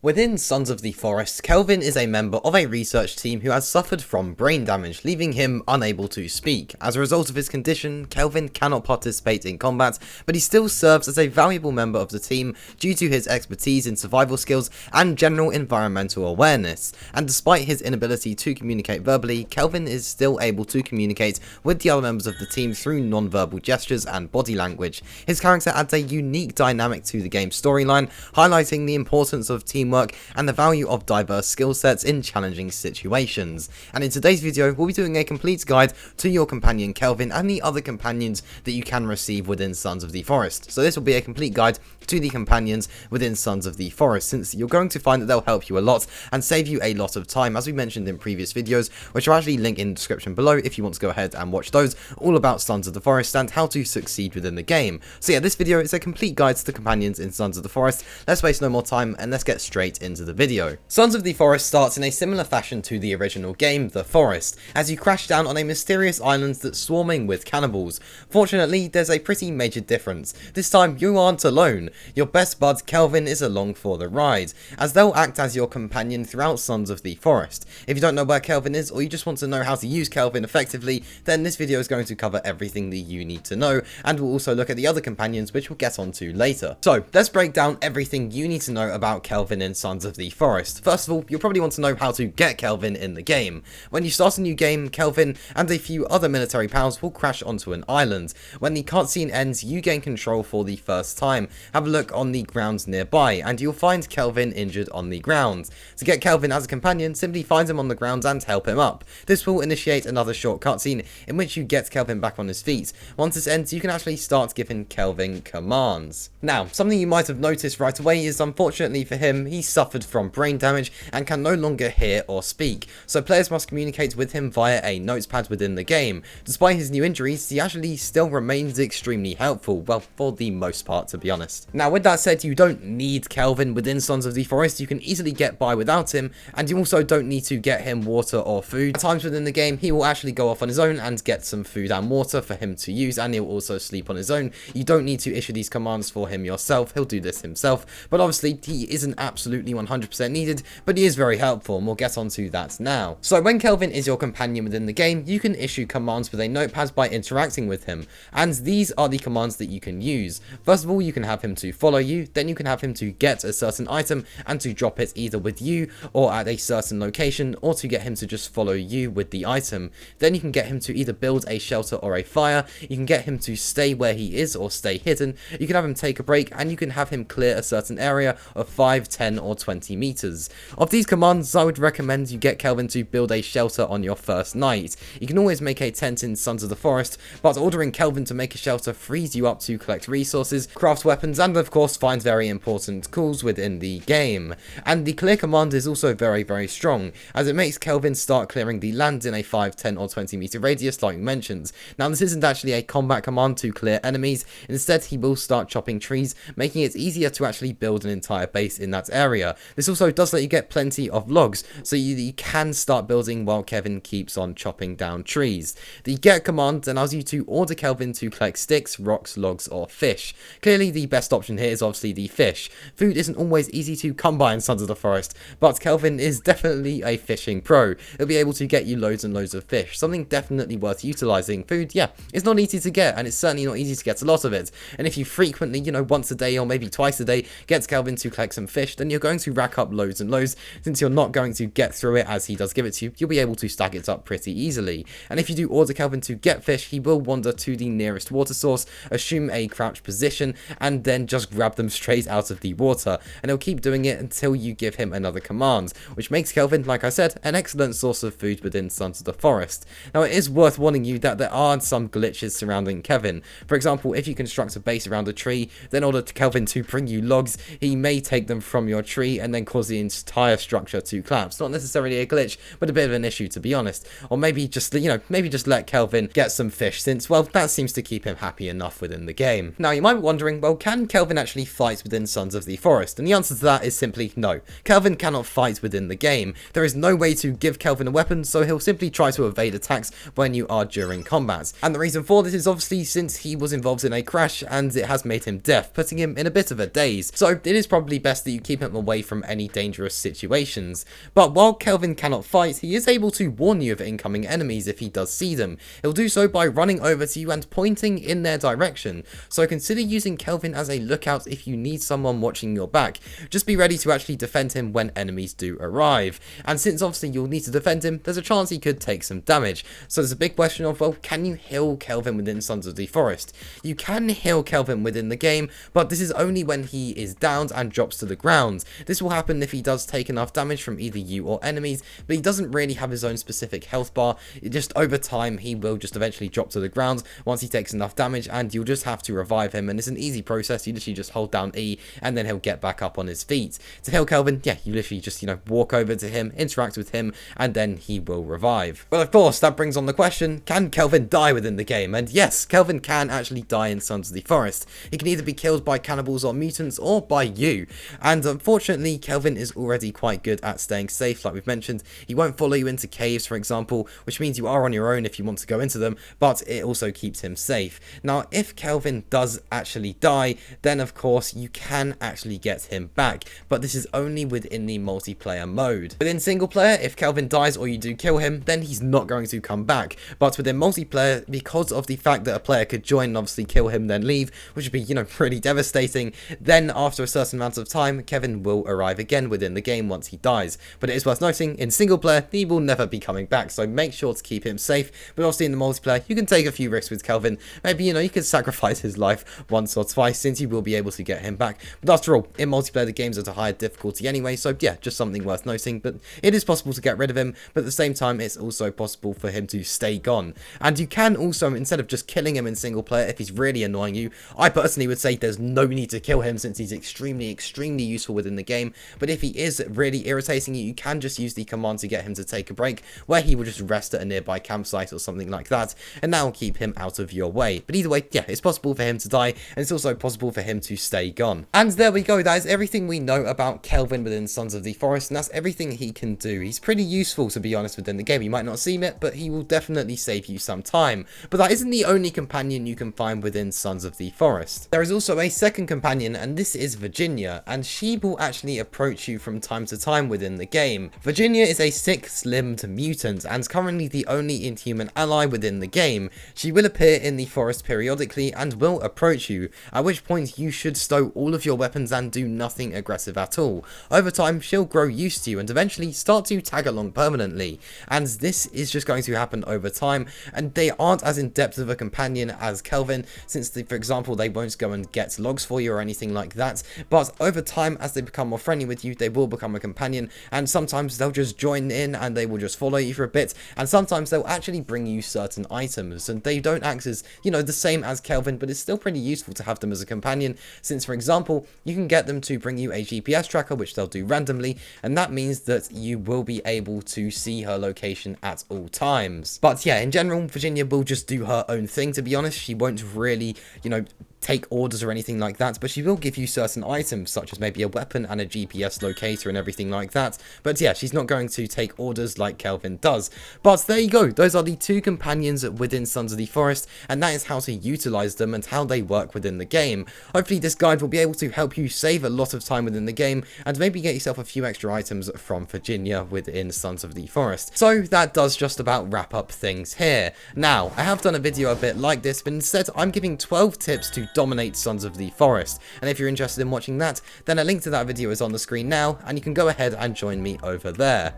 Within Sons of the Forest, Kelvin is a member of a research team who has suffered from brain damage, leaving him unable to speak. As a result of his condition, Kelvin cannot participate in combat, but he still serves as a valuable member of the team due to his expertise in survival skills and general environmental awareness. And despite his inability to communicate verbally, Kelvin is still able to communicate with the other members of the team through non-verbal gestures and body language. His character adds a unique dynamic to the game's storyline, highlighting the importance of teamwork and the value of diverse skill sets in challenging situations. And in today's video, we'll be doing a complete guide to your companion Kelvin and the other companions that you can receive within Sons of the Forest. So this will be a complete guide to the companions within Sons of the Forest, since you're going to find that they'll help you a lot and save you a lot of time, as we mentioned in previous videos, which I'll actually link in the description below if you want to go ahead and watch those, all about Sons of the Forest and how to succeed within the game. So yeah, this video is a complete guide to the companions in Sons of the Forest. Let's waste no more time and let's get straight into the video. Sons of the Forest starts in a similar fashion to the original game, The Forest, as you crash down on a mysterious island that's swarming with cannibals. Fortunately, there's a pretty major difference. This time, you aren't alone. Your best bud, Kelvin, is along for the ride, as they'll act as your companion throughout Sons of the Forest. If you don't know where Kelvin is, or you just want to know how to use Kelvin effectively, then this video is going to cover everything that you need to know, and we'll also look at the other companions, which we'll get onto later. So, let's break down everything you need to know about Kelvin in Sons of the Forest. First of all, you'll probably want to know how to get Kelvin in the game. When you start a new game, Kelvin and a few other military pals will crash onto an island. When the cutscene ends, you gain control for the first time. Have a look on the ground nearby, and you'll find Kelvin injured on the ground. To get Kelvin as a companion, simply find him on the ground and help him up. This will initiate another short cutscene in which you get Kelvin back on his feet. Once this ends, you can actually start giving Kelvin commands. Now, something you might have noticed right away is, unfortunately for him, he suffered from brain damage and can no longer hear or speak, so players must communicate with him via a notepad within the game. Despite his new injuries, he actually still remains extremely helpful, well, for the most part, to be honest. Now, with that said, you don't need Kelvin within Sons of the Forest. You can easily get by without him, and you also don't need to get him water or food. At times within the game, he will actually go off on his own and get some food and water for him to use, and he'll also sleep on his own. You don't need to issue these commands for him yourself. He'll do this himself, but obviously he isn't absolutely 100% needed, but he is very helpful, and we'll get onto that now. So when Kelvin is your companion within the game, you can issue commands with a notepad by interacting with him, and these are the commands that you can use. First of all, you can have him to follow you, then you can have him to get a certain item and to drop it either with you or at a certain location, or to get him to just follow you with the item. Then you can get him to either build a shelter or a fire, you can get him to stay where he is or stay hidden, you can have him take a break, and you can have him clear a certain area of 5, 10 or 20 meters. Of these commands, I would recommend you get Kelvin to build a shelter on your first night. You can always make a tent in Sons of the Forest, but ordering Kelvin to make a shelter frees you up to collect resources, craft weapons, and of course find very important calls within the game. And the clear command is also very strong, as it makes Kelvin start clearing the land in a 5, 10 or 20 meter radius like we mentioned. Now, this isn't actually a combat command to clear enemies, instead he will start chopping trees, making it easier to actually build an entire base in that area. This also does let you get plenty of logs, so you can start building while Kelvin keeps on chopping down trees. The get command allows you to order Kelvin to collect sticks, rocks, logs, or fish. Clearly, the best option here is obviously the fish. Food isn't always easy to come by in Sons of the Forest, but Kelvin is definitely a fishing pro. He'll be able to get you loads and loads of fish, something definitely worth utilizing. Food, yeah, it's not easy to get, and it's certainly not easy to get a lot of it. And if you frequently, once a day or maybe twice a day, get Kelvin to collect some fish, then you're going to rack up loads and loads. Since you're not going to get through it as he does give it to you, you'll be able to stack it up pretty easily. And if you do order Kelvin to get fish, he will wander to the nearest water source, assume a crouch position, and then just grab them straight out of the water. And he'll keep doing it until you give him another command, which makes Kelvin, like I said, an excellent source of food within Sons of the Forest. Now, it is worth warning you that there are some glitches surrounding Kelvin. For example, if you construct a base around a tree, then order Kelvin to bring you logs, he may take them from your tree and then cause the entire structure to collapse. Not necessarily a glitch, but a bit of an issue, to be honest. Or maybe just, maybe just let Kelvin get some fish, since, well, that seems to keep him happy enough within the game. Now, you might be wondering, well, can Kelvin actually fight within Sons of the Forest? And the answer to that is simply no. Kelvin cannot fight within the game. There is no way to give Kelvin a weapon, so he'll simply try to evade attacks when you are during combat. And the reason for this is obviously since he was involved in a crash and it has made him deaf, putting him in a bit of a daze. So it is probably best that you keep him him away from any dangerous situations. But while Kelvin cannot fight, he is able to warn you of incoming enemies if he does see them. He'll do so by running over to you and pointing in their direction, so consider using Kelvin as a lookout if you need someone watching your back. Just be ready to actually defend him when enemies do arrive, and since obviously you'll need to defend him, there's a chance he could take some damage. So there's a big question of, well, can you heal Kelvin within Sons of the Forest? You can heal Kelvin within the game, but this is only when he is downed and drops to the ground. This will happen if he does take enough damage from either you or enemies, but he doesn't really have his own specific health bar. Just over time he will just eventually drop to the ground once he takes enough damage, and you'll just have to revive him, and it's an easy process. You literally just hold down E and then he'll get back up on his feet. To heal Kelvin, yeah, you literally just, walk over to him, interact with him, and then he will revive. Well, of course, that brings on the question, can Kelvin die within the game? And yes, Kelvin can actually die in Sons of the Forest. He can either be killed by cannibals or mutants, or by you. And unfortunately, Kelvin is already quite good at staying safe, like we've mentioned. He won't follow you into caves, for example, which means you are on your own if you want to go into them, but it also keeps him safe. Now, if Kelvin does actually die, then of course you can actually get him back, but this is only within the multiplayer mode. Within single player, if Kelvin dies or you do kill him, then he's not going to come back. But within multiplayer, because of the fact that a player could join and obviously kill him then leave, which would be, pretty devastating, then after a certain amount of time, Kelvin will arrive again within the game once he dies. But it is worth noting, in single player, he will never be coming back, so make sure to keep him safe. But obviously in the multiplayer, you can take a few risks with Kelvin. Maybe, you could sacrifice his life once or twice, since you will be able to get him back. But after all, in multiplayer, the game's at a higher difficulty anyway, so yeah, just something worth noting. But it is possible to get rid of him, but at the same time, it's also possible for him to stay gone. And you can also, instead of just killing him in single player, if he's really annoying you, I personally would say there's no need to kill him since he's extremely useful within the game. But if he is really irritating you, you can just use the command to get him to take a break, where he will just rest at a nearby campsite or something like that, and that will keep him out of your way. But either way, yeah, it's possible for him to die, and it's also possible for him to stay gone. And there we go, that is everything we know about Kelvin within Sons of the Forest, and that's everything he can do. He's pretty useful, to be honest, within the game. You might not seem it, but he will definitely save you some time. But that isn't the only companion you can find within Sons of the Forest. There is also a second companion, and this is Virginia, and she will actually approach you from time to time within the game. Virginia is a sick, slimmed mutant, and currently the only inhuman ally within the game. She will appear in the forest periodically and will approach you, at which point you should stow all of your weapons and do nothing aggressive at all. Over time, she'll grow used to you and eventually start to tag along permanently, and this is just going to happen over time, and they aren't as in-depth of a companion as Kelvin, since for example, they won't go and get logs for you or anything like that, but over time, as they become more friendly with you, they will become a companion, and sometimes they'll just join in and they will just follow you for a bit, and sometimes they'll actually bring you certain items, and they don't act as, the same as Kelvin, but it's still pretty useful to have them as a companion, since for example, you can get them to bring you a GPS tracker, which they'll do randomly, and that means that you will be able to see her location at all times. But yeah, in general, Virginia will just do her own thing, to be honest. She won't really, take orders or anything like that, but she will give you certain items, such as maybe a weapon and a GPS locator and everything like that. But yeah, she's not going to take orders like Kelvin does. But there you go, those are the two companions within Sons of the Forest, and that is how to utilize them and how they work within the game. Hopefully this guide will be able to help you save a lot of time within the game, and maybe get yourself a few extra items from Virginia within Sons of the Forest. So that does just about wrap up things here. Now, I have done a video a bit like this, but instead I'm giving 12 tips to dominate Sons of the Forest, and if you're interested in watching that, then a link to that video is on the screen now, and you can go ahead and join me over there.